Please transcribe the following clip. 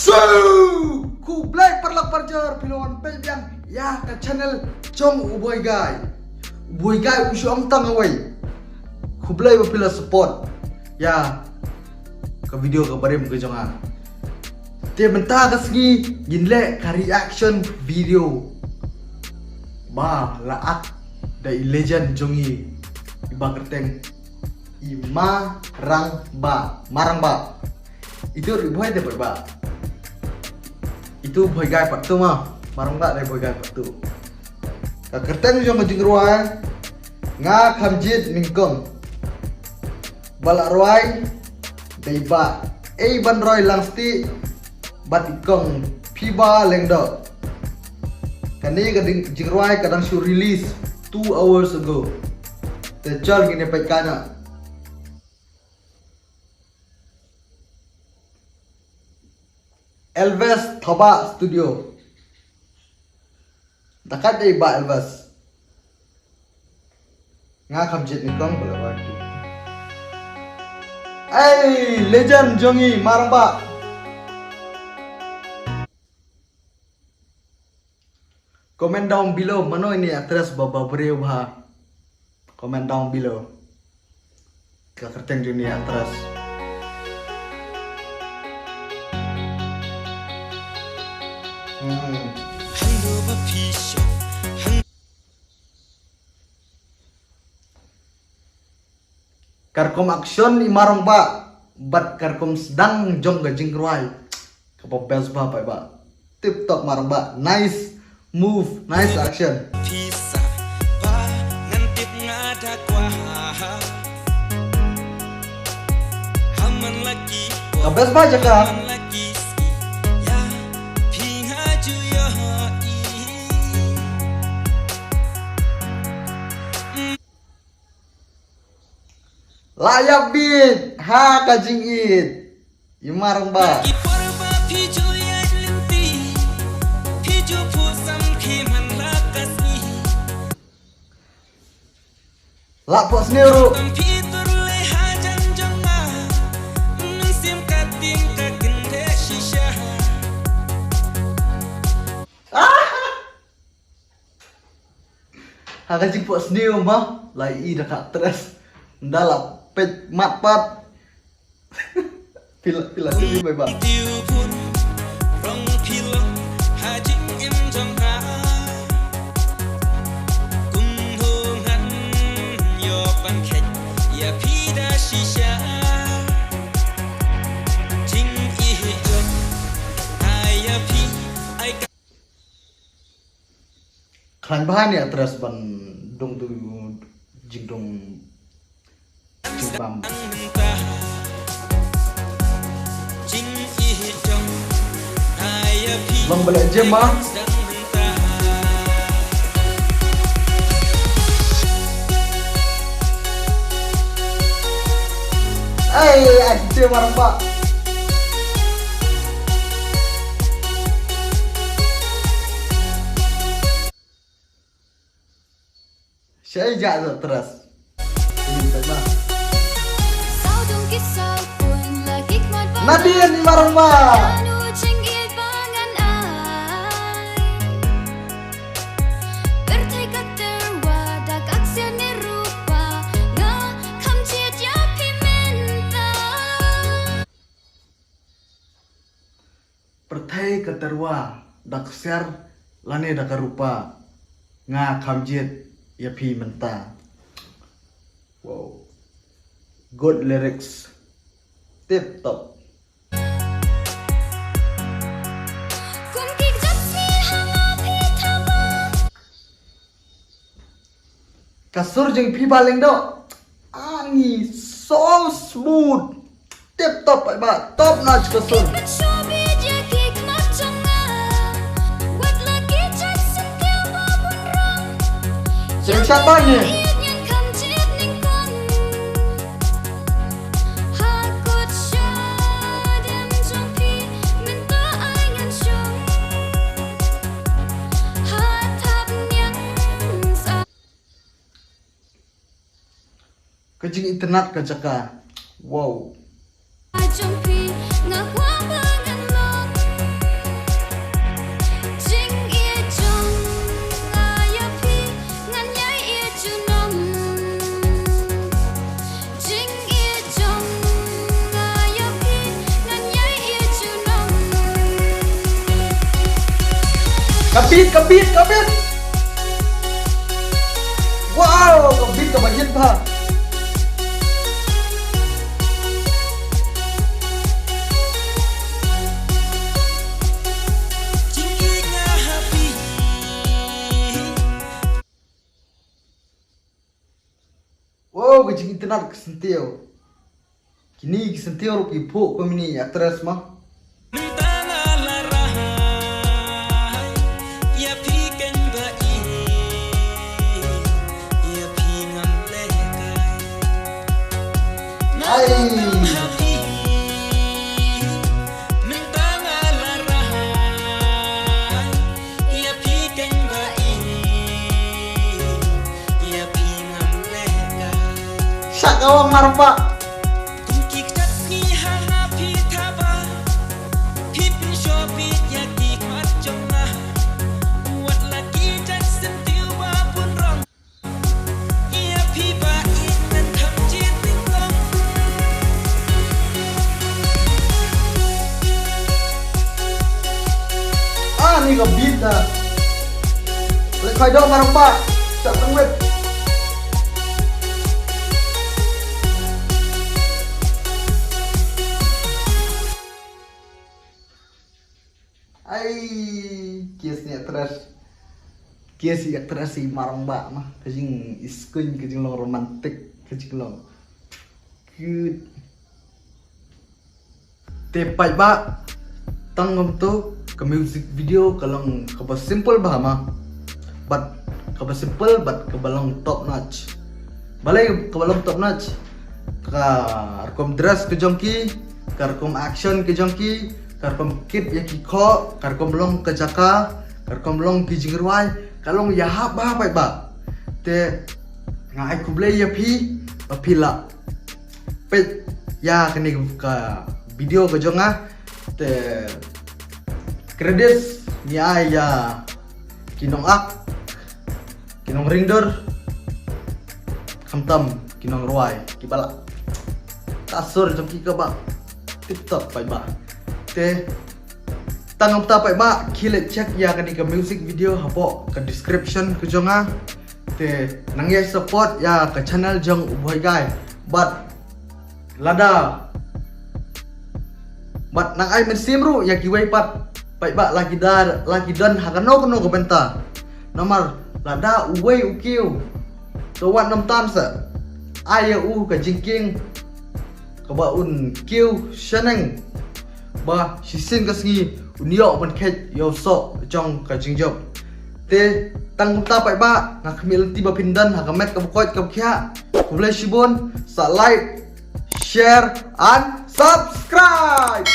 So, ku play perlak parjar pilawan pelbiang ya ke channel Chong Uboy Guy. Uboy Guy usu amtang away. Ku play pila support. Ya ke video ke bare ke jonga. Te benta kasgi ginle ka reaction video. Ba laat dai legend jongi iba kerteng ima rang ba marang ba. Itu boy de berba. Itu boy guy part tu mah marang ba dai boy guy part tu. Ka kerteng jong jing ruai nga khamjit ningkong. Balak ruai dai ba ban roi langsti bat ikong piba lengdo. Kani kading jing ruai kadang show release 2 hours ago. Tejal gini pekana. Elvis Thoba Studio. Dekat dari ba Elvis. Nga khamjit ni kong bola waktu. Legend jongi marang ba. Comment down below mano ini address baba beriu bah. Comment down below. Kerteng ini address. Karkom action ni marong ba bat karkom sedang jong gajing ruai kapo best ba ba tip top marong ba nice move nice action ka best ba jaka layak beat ha kajing it imarang ba lak pos niru ha kajing pos niru mah lai i dekat tres ndalap pet matpat pila sini bye bye klan bahan ya terus ban dong tu jing dong bam bang balik je mah aje marang pak saya jatuh terus ini mah Nadine marang ba pertai keterwa daksar lane dakarupa nga khamjit ya pi menta. Wow, good lyrics, tip top. Kasur jeng pi baling do angi so smooth, tip top ba top notch kasur. Siapa ni? Kajing internet kajaka. Wow. Kabit. Wow, kabit kebagian pa. Wow, kejing internet kesentil. Kini kesentil rupi po pemini aktris mah. Sakawang marpa. Ni kabit dah. Lekay daw marpa. Sa tangwit. Kias ni aktris si maramba mah kajing iskun kajing long romantik kajing long cute tepai ba tangom tu ke music video kalong kaba simple bah mah but kaba simple but kabalong top notch balai kabalong top notch karkom dress ke jongki karkom action ke jongki karkom kit ya kiko karkom long ke jaka karkom long ki jingruai kalong ya ba ba te ngai kuble ya pi apila pe ya kini ka video ke jonga te kredit ni ya kinong kinong ringdor kamtam kinong ruai kibala kasur jongki ka ba tiktok pai ba te tangam ta pai ba kile check ya kani ka music video hapo ka description ke jonga te nangya support ya ka channel jong uboy guy but lada but nang ai men simru ya kiwai pat pai ba lagi dan hakano kono ko benta nomor lada uwei ukiu to wat nam tam sa ai ka jingking ka ba un kiu shaneng ba sisin ka sngi unio ban khet yo so jong ka jingjob te tang ta pai ba na khmil ti ba pindan ha kamet ka bukot ka khya kulai shibon sa like share and subscribe.